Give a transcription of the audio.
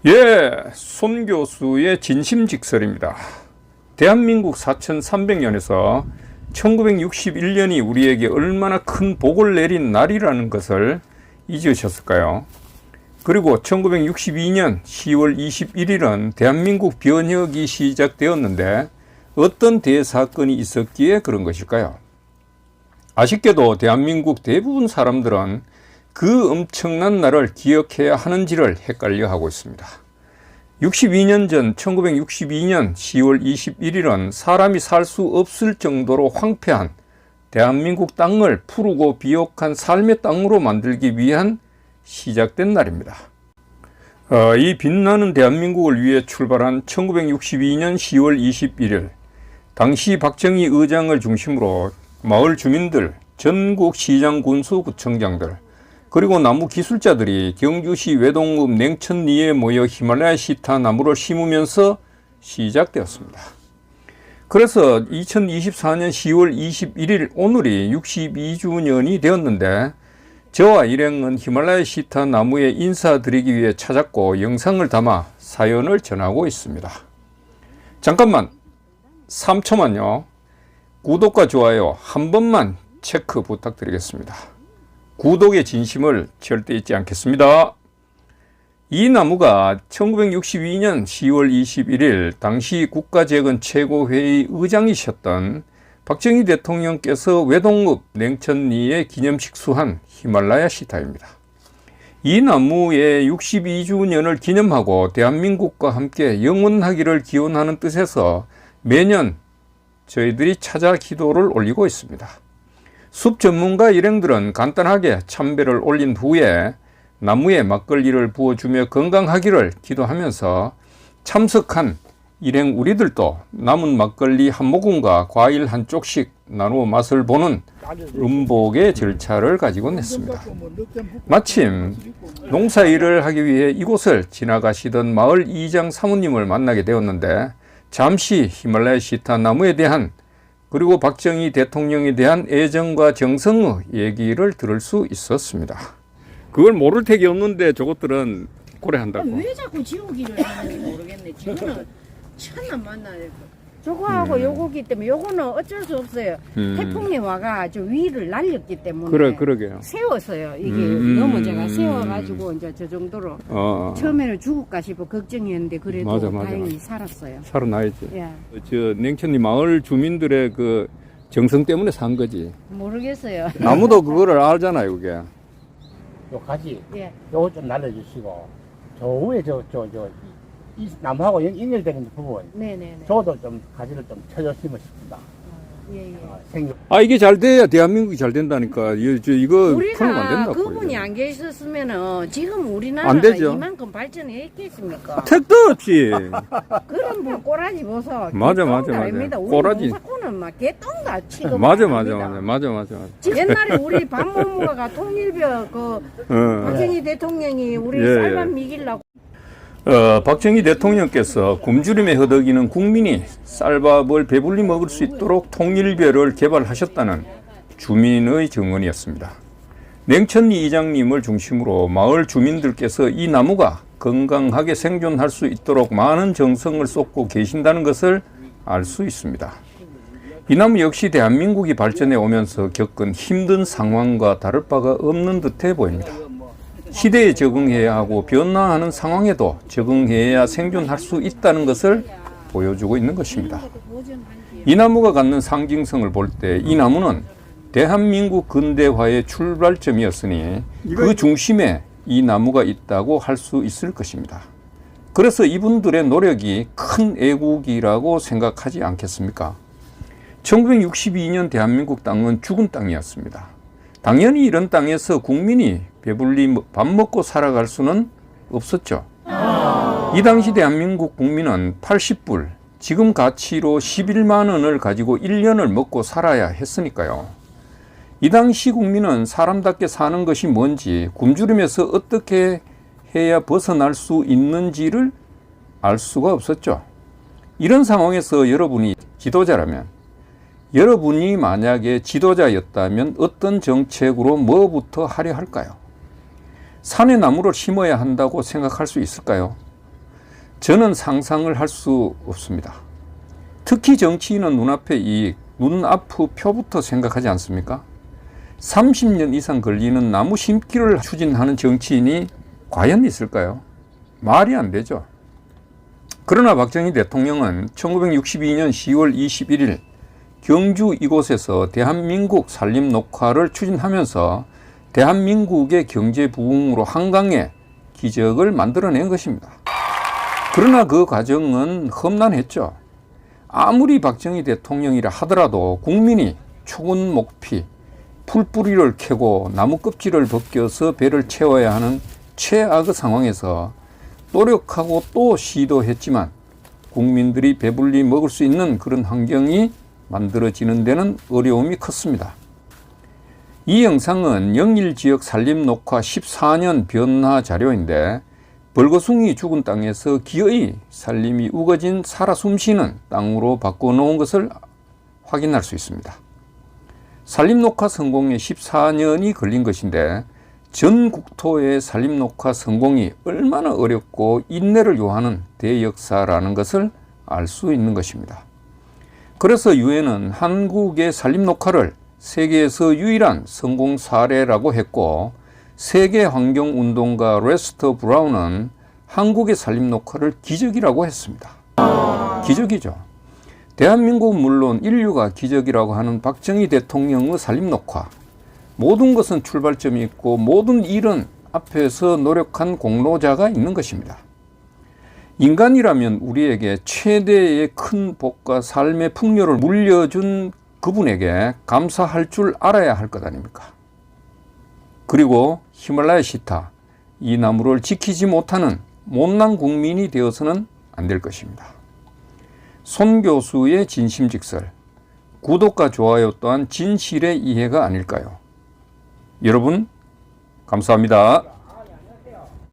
예, 손 교수의 진심직설입니다. 대한민국 4300년에서 1961년이 우리에게 얼마나 큰 복을 내린 날이라는 것을 잊으셨을까요? 그리고 1962년 10월 21일은 대한민국 변혁이 시작되었는데 어떤 대사건이 있었기에 그런 것일까요? 아쉽게도 대한민국 대부분 사람들은 그 엄청난 날을 기억해야 하는지를 헷갈려 하고 있습니다. 62년 전 1962년 10월 21일은 사람이 살 수 없을 정도로 황폐한 대한민국 땅을 푸르고 비옥한 삶의 땅으로 만들기 위한 시작된 날입니다. 이 빛나는 대한민국을 위해 출발한 1962년 10월 21일, 당시 박정희 의장을 중심으로 마을 주민들, 전국 시장 군수 구청장들, 그리고 나무 기술자들이 경주시 외동읍 냉천리에 모여 히말라야 시타 나무를 심으면서 시작되었습니다. 그래서 2024년 10월 21일 오늘이 62주년이 되었는데 저와 일행은 히말라야 시타 나무에 인사드리기 위해 찾았고 영상을 담아 사연을 전하고 있습니다. 잠깐만 3초만요. 구독과 좋아요 한 번만 체크 부탁드리겠습니다. 구독의 진심을 절대 잊지 않겠습니다. 이 나무가 1962년 10월 21일 당시 국가재건 최고회의 의장이셨던 박정희 대통령께서 외동읍 냉천리에 기념식 수한 히말라야 시타입니다. 이 나무의 62주년을 기념하고 대한민국과 함께 영원하기를 기원하는 뜻에서 매년 저희들이 찾아 기도를 올리고 있습니다. 숲 전문가 일행들은 간단하게 참배를 올린 후에 나무에 막걸리를 부어주며 건강하기를 기도하면서 참석한 일행 우리들도 남은 막걸리 한 모금과 과일 한 쪽씩 나누어 맛을 보는 음복의 절차를 가지곤 했습니다. 마침 농사일을 하기 위해 이곳을 지나가시던 마을 이장 사모님을 만나게 되었는데 잠시 히말라야 시타 나무에 대한 그리고 박정희 대통령에 대한 애정과 정성의 얘기를 들을 수 있었습니다. 그걸 모를 택이 없는데 저것들은 고래한다고. 왜 자꾸 지우기를 하는지 모르겠네. 지금은 천안 만나요. 저거하고 요거기 때문에 요거는 어쩔 수 없어요. 태풍이 와가 저 위를 날렸기 때문에 그러게요. 세웠어요. 이게 너무 제가 세워가지고 이제 저 정도로 처음에는 죽을까 싶어 걱정이었는데 그래도 맞아. 다행히 살았어요. 살아나야지. 예. 저 냉천리 마을 주민들의 그 정성 때문에 산 거지. 모르겠어요. 나무도 그거를 알잖아요, 그게. 요 가지, 예. 요거 좀 날려주시고, 저 위에 이 나무하고 연결되는 부분, 네네네. 저도 좀 가지를 좀 쳐줬으면 싶습니다. 예. 생각. 이게 잘 돼야 대한민국이 잘 된다니까. 이거 풀면 안 된다고. 그분이 안 계셨으면은 지금 우리나라가 안 되죠. 이만큼 발전했겠습니까? 택도 없지. 그런 뭐 꼬라지 보소. 맞아. 꼬라지. 꼬라지. 농사꾼은 막 개똥다 치고. 맞아. 옛날에 우리 반모무가 통일벼 박정희 대통령이 우리 예. 쌀만 미길라고. 박정희 대통령께서 굶주림에 허덕이는 국민이 쌀밥을 배불리 먹을 수 있도록 통일벼를 개발하셨다는 주민의 증언이었습니다. 냉천리 이장님을 중심으로 마을 주민들께서 이 나무가 건강하게 생존할 수 있도록 많은 정성을 쏟고 계신다는 것을 알 수 있습니다. 이 나무 역시 대한민국이 발전해 오면서 겪은 힘든 상황과 다를 바가 없는 듯해 보입니다. 시대에 적응해야 하고 변화하는 상황에도 적응해야 생존할 수 있다는 것을 보여주고 있는 것입니다. 이 나무가 갖는 상징성을 볼 때 이 나무는 대한민국 근대화의 출발점이었으니 그 중심에 이 나무가 있다고 할 수 있을 것입니다. 그래서 이분들의 노력이 큰 애국이라고 생각하지 않겠습니까? 1962년 대한민국 땅은 죽은 땅이었습니다. 당연히 이런 땅에서 국민이 배불리 밥 먹고 살아갈 수는 없었죠. 이 당시 대한민국 국민은 80불, 지금 가치로 11만 원을 가지고 1년을 먹고 살아야 했으니까요. 이 당시 국민은 사람답게 사는 것이 뭔지, 굶주림에서 어떻게 해야 벗어날 수 있는지를 알 수가 없었죠. 이런 상황에서 여러분이 지도자라면, 여러분이 만약에 지도자였다면 어떤 정책으로 뭐부터 하려 할까요? 산에 나무를 심어야 한다고 생각할 수 있을까요? 저는 상상을 할 수 없습니다. 특히 정치인은 눈앞의 이익, 눈앞의 표부터 생각하지 않습니까? 30년 이상 걸리는 나무 심기를 추진하는 정치인이 과연 있을까요? 말이 안 되죠. 그러나 박정희 대통령은 1962년 10월 21일 경주 이곳에서 대한민국 산림 녹화를 추진하면서 대한민국의 경제 부흥으로 한강에 기적을 만들어낸 것입니다. 그러나 그 과정은 험난했죠. 아무리 박정희 대통령이라 하더라도 국민이 초군 목피, 풀뿌리를 캐고 나무 껍질을 벗겨서 배를 채워야 하는 최악의 상황에서 노력하고 또 시도했지만 국민들이 배불리 먹을 수 있는 그런 환경이 만들어지는 데는 어려움이 컸습니다. 이 영상은 영일지역 산림녹화 14년 변화 자료인데 벌거숭이 죽은 땅에서 기어이 산림이 우거진 살아 숨쉬는 땅으로 바꿔놓은 것을 확인할 수 있습니다. 산림녹화 성공에 14년이 걸린 것인데 전 국토의 산림녹화 성공이 얼마나 어렵고 인내를 요하는 대역사라는 것을 알 수 있는 것입니다. 그래서 유엔은 한국의 산림녹화를 세계에서 유일한 성공 사례라고 했고 세계환경운동가 레스터 브라운은 한국의 산림녹화를 기적이라고 했습니다. 기적이죠. 대한민국은 물론 인류가 기적이라고 하는 박정희 대통령의 산림녹화, 모든 것은 출발점이 있고 모든 일은 앞에서 노력한 공로자가 있는 것입니다. 인간이라면 우리에게 최대의 큰 복과 삶의 풍요를 물려준 그분에게 감사할 줄 알아야 할 것 아닙니까? 그리고 히말라야 시타, 이 나무를 지키지 못하는 못난 국민이 되어서는 안 될 것입니다. 손 교수의 진심직설, 구독과 좋아요 또한 진실의 이해가 아닐까요? 여러분, 감사합니다.